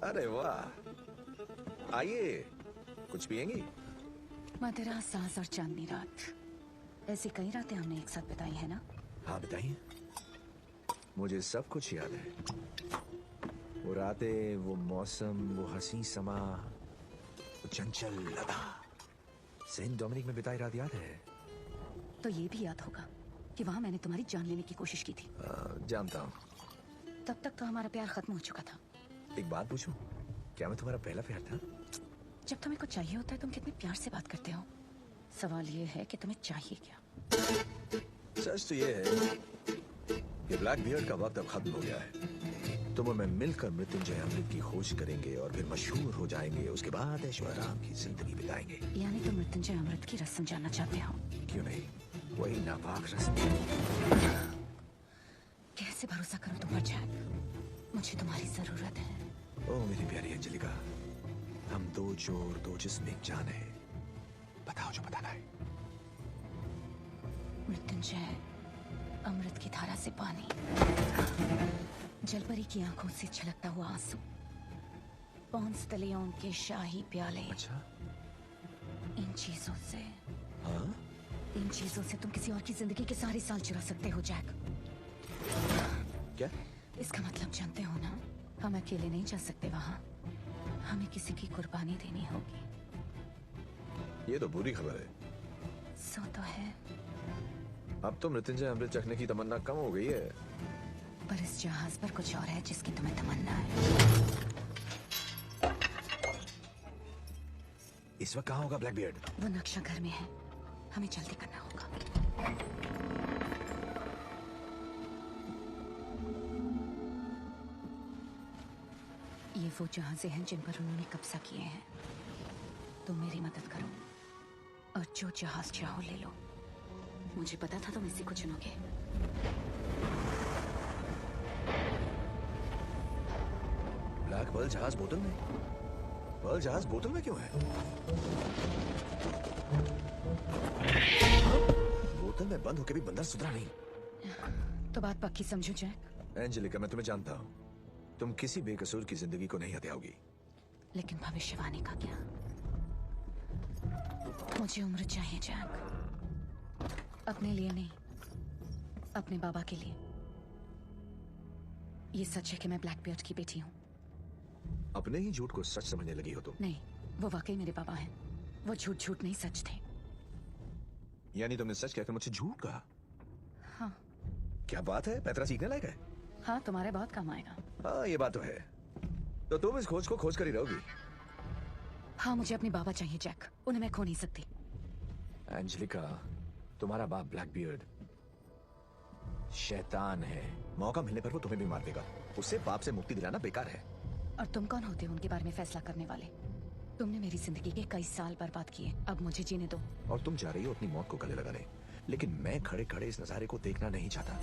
अरे वाह, आइए, कुछ पियेंगी? मदिरा, सांस और चांदनी रात, ऐसी कई रातें हमने एक साथ बिताई है ना? हाँ बताइए। मुझे सब कुछ याद है, वो रातें, वो मौसम, वो हंसी समा, वो चंचल लता। सेंट डोमिनिक में बिताई रात याद है? तो ये भी याद होगा कि वहां मैंने तुम्हारी जान लेने की कोशिश की थी। जानता हूँ। तब तक तो हमारा प्यार खत्म हो चुका था। एक बात पूछूं, क्या मैं तुम्हारा पहला प्यार था? जब तुम्हें कुछ चाहिए होता है तुम कितने प्यार से बात करते हो। सवाल ये है कि तुम्हें चाहिए क्या? सच तो ये है कि ब्लैक बियर्ड का वक्त अब खत्म हो गया है। तुम और मैं मिलकर मृत्युंजय अमृत की खोज करेंगे और फिर मशहूर हो जाएंगे। उसके बाद ऐशो आराम की जिंदगी बिताएंगे। यानी तुम मृत्युंजय अमृत की रस्म जानना चाहते हो? क्यों नहीं, वही नापाक रस्म। कैसे भरोसा करूं तुम पर जैक? मुझे तुम्हारी जरूरत है। ओ मेरी प्यारी अंजलिका, हम दो चोर दो जिस्म एक जान है। बताओ जो बताना है। मृत्युंजय अमृत की धारा से पानी, जलपरी की आंखों से छलकता हुआ आंसू, पॉन्स तलियों के शाही प्याले। अच्छा, इन चीजों से, हाँ? इन चीजों से तुम किसी और की जिंदगी के सारे साल चुरा सकते हो जैक। क्या? इसका मतलब जानते हो ना? हम अकेले नहीं जा सकते वहां, हमें किसी की कुर्बानी देनी होगी। ये तो बुरी खबर है। सो तो है, अब तो मृत्युंजय अमृत चखने की तमन्ना कम हो गई है। पर इस जहाज पर कुछ और है जिसकी तुम्हें तमन्ना है। इस वक्त कहाँ होगा ब्लैक बियर्ड? वो नक्शा घर में है, हमें जल्दी करना होगा। ये वो जहाजें हैं जिन पर उन्होंने कब्जा किए हैं। तुम मेरी मदद करो और जो जहाज चाहो ले लो। मुझे पता था तुम इसी को चुनोगे। ब्लैक पर्ल जहाज बोतल में? पर्ल जहाज बोतल में क्यों है? बोतल में बंद होके भी बंदर सुधरा नहीं। तो बात पक्की समझो जैक। एंजेलिका, मैं तुम्हें जानता हूँ, तुम किसी बेकसूर की जिंदगी को नहीं हत्याओगी। लेकिन भविष्यवाणी का क्या? मुझे उम्र चाहिए जैक, अपने लिए नहीं, अपने बाबा के लिए। ये सच है कि मैं ब्लैक बियर्ड की बेटी हूँ। अपने ही झूठ को सच समझने लगी हो तुम। नहीं, वो वाकई मेरे बाबा हैं। वो झूठ झूठ नहीं सच थे। यानी तुमने सच कहकर मुझसे झूठ कहा? हाँ। क्या बात है, पैतरा सीखने लायक है। हाँ, तुम्हारे बहुत काम आएगा। हाँ ये बात तो है। तो तुम इस खोज को खोज कर ही रहोगी? हाँ, मुझे अपने बाबा चाहिए जैक, उन्हें मैं खो नहीं सकती। एंजेलिका, तुम्हारा बाप ब्लैक बियर्ड शैतान है। मौका मिलने पर वो तुम्हें भी मार देगा। उससे बाप से मुक्ति दिलाना बेकार है। और तुम कौन होते हो उनके बारे में फैसला करने वाले? तुमने मेरी जिंदगी के कई साल बर्बाद किए, अब मुझे जीने दो। और तुम जा रही हो अपनी मौत को गले लगाने, लेकिन मैं खड़े खड़े इस नजारे को देखना नहीं चाहता।